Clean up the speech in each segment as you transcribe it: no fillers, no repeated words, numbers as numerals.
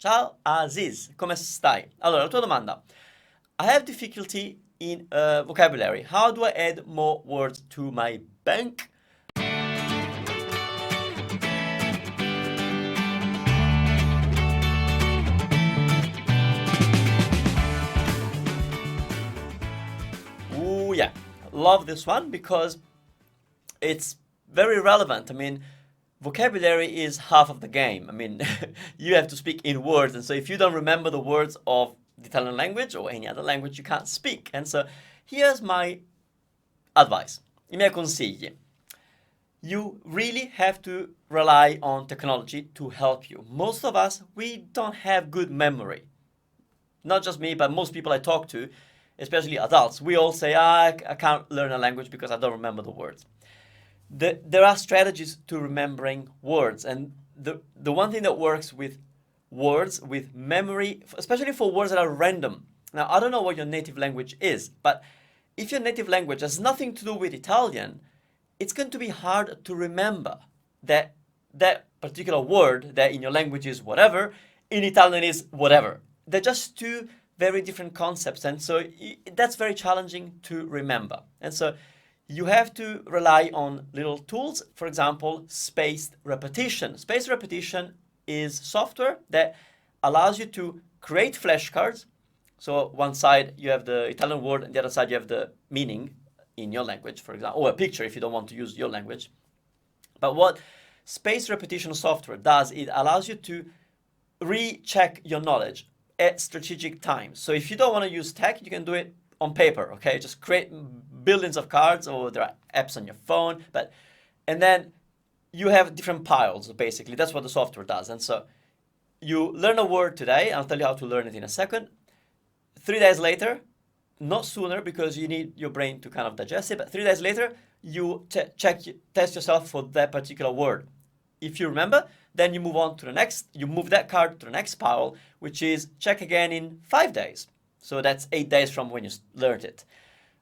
Ciao Aziz, come stai? Allora, la tua domanda. I have difficulty in vocabulary. How do I add more words to my bank? Ooh, yeah. Love this one because it's very relevant. I mean, vocabulary is half of the game. I mean, you have to speak in words, and so if you don't remember the words of the Italian language or any other language, you can't speak. And so here's my advice, I miei consigli. You really have to rely on technology to help you. Most of us, we don't have good memory. Not just me, but most people I talk to, especially adults, we all say, I can't learn a language because I don't remember the words. There are strategies to remembering words, and the one thing that works with words, with memory, especially for words that are random. Now, I don't know what your native language is, but if your native language has nothing to do with Italian, it's going to be hard to remember that that particular word that in your language is whatever, in Italian is whatever. They're just two very different concepts, and so that's very challenging to remember. And so you have to rely on little tools, for example, spaced repetition. Spaced repetition is software that allows you to create flashcards. So one side you have the Italian word, and the other side you have the meaning in your language, for example, or a picture if you don't want to use your language. But what spaced repetition software does, it allows you to recheck your knowledge at strategic times. So if you don't want to use tech, you can do it on paper, okay? Just create billions of cards, or there are apps on your phone, and then you have different piles, basically. That's what the software does. And so you learn a word today, I'll tell you how to learn it in a second. 3 days later, not sooner because you need your brain to kind of digest it, but 3 days later, you test yourself for that particular word. If you remember, then you move on to the next, you move that card to the next pile, which is check again in 5 days. So that's 8 days from when you learned it.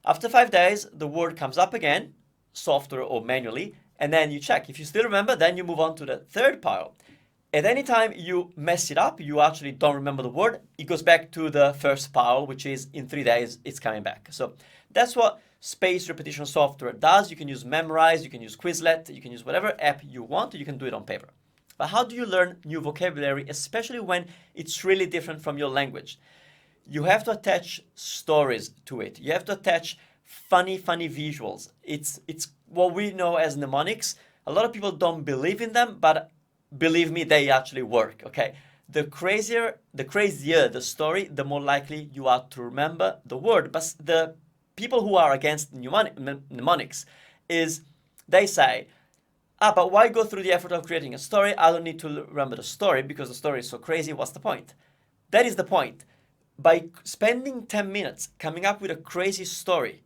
After 5 days, the word comes up again, software or manually, and then you check. If you still remember, then you move on to the third pile. At any time you mess it up, you actually don't remember the word, it goes back to the first pile, which is in 3 days, it's coming back. So that's what spaced repetition software does. You can use Memrise, you can use Quizlet, you can use whatever app you want, you can do it on paper. But how do you learn new vocabulary, especially when it's really different from your language? You have to attach stories to it. You have to attach funny visuals. It's what we know as mnemonics. A lot of people don't believe in them, but believe me, they actually work, okay? The crazier the story, the more likely you are to remember the word. But the people who are against mnemonics is, they say, but why go through the effort of creating a story? I don't need to remember the story because the story is so crazy. What's the point? That is the point. By spending 10 minutes coming up with a crazy story,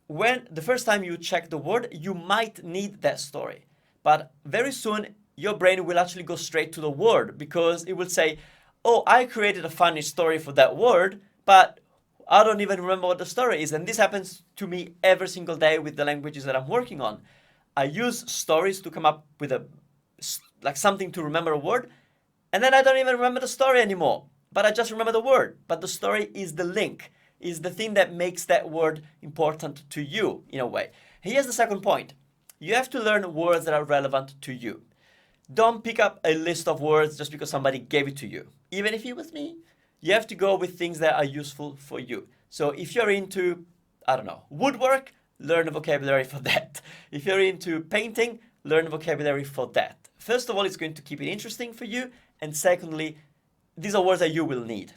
when the first time you check the word, you might need that story. But very soon, your brain will actually go straight to the word because it will say, oh, I created a funny story for that word, but I don't even remember what the story is. And this happens to me every single day with the languages that I'm working on. I use stories to come up with something to remember a word, and then I don't even remember the story anymore, but I just remember the word. But the story is the link, is the thing that makes that word important to you in a way. Here's the second point. You have to learn words that are relevant to you. Don't pick up a list of words just because somebody gave it to you. Even if it was me, you have to go with things that are useful for you. So if you're into, I don't know, woodwork, learn a vocabulary for that. If you're into painting, learn a vocabulary for that. First of all, it's going to keep it interesting for you. And secondly, these are words that you will need.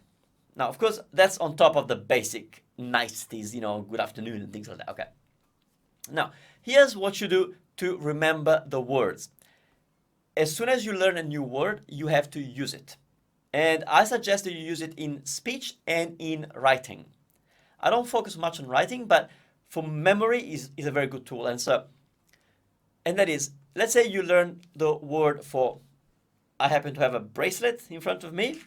Now, of course, that's on top of the basic niceties, good afternoon and things like that. Okay. Now, here's what you do to remember the words. As soon as you learn a new word, you have to use it. And I suggest that you use it in speech and in writing. I don't focus much on writing, but for memory is a very good tool. And that is, let's say you learn the word for, I happen to have a bracelet in front of me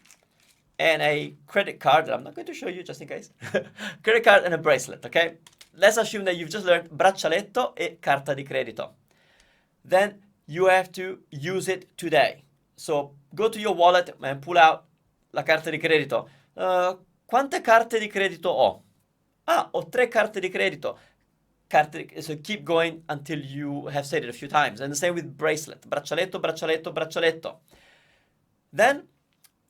and a credit card that I'm not going to show you just in case. Credit card and a bracelet, okay? Let's assume that you've just learned braccialetto e carta di credito. Then you have to use it today. So go to your wallet and pull out la carta di credito. Quante carte di credito ho? Ah, ho 3 carte di credito. So keep going until you have said it a few times. And the same with bracelet. Braccialetto, braccialetto, braccialetto. Then,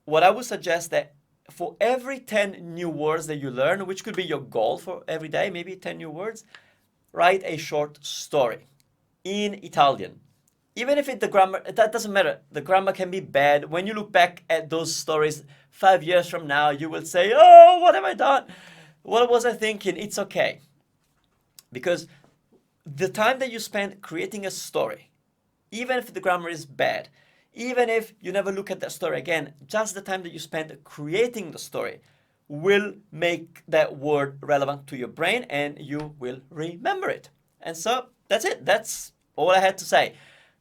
what I would suggest that for every 10 new words that you learn, which could be your goal for every day, maybe 10 new words, write a short story in Italian. Even if the grammar, that doesn't matter. The grammar can be bad. When you look back at those stories 5 years from now, you will say, oh, what have I done? What was I thinking? It's okay. Because the time that you spend creating a story, even if the grammar is bad, even if you never look at that story again, just the time that you spend creating the story will make that word relevant to your brain and you will remember it. And so that's it. That's all I had to say.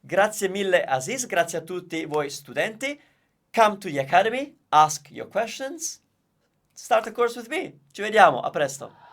Grazie mille Aziz, grazie a tutti voi studenti. Come to the Academy, ask your questions, start a course with me. Ci vediamo, a presto.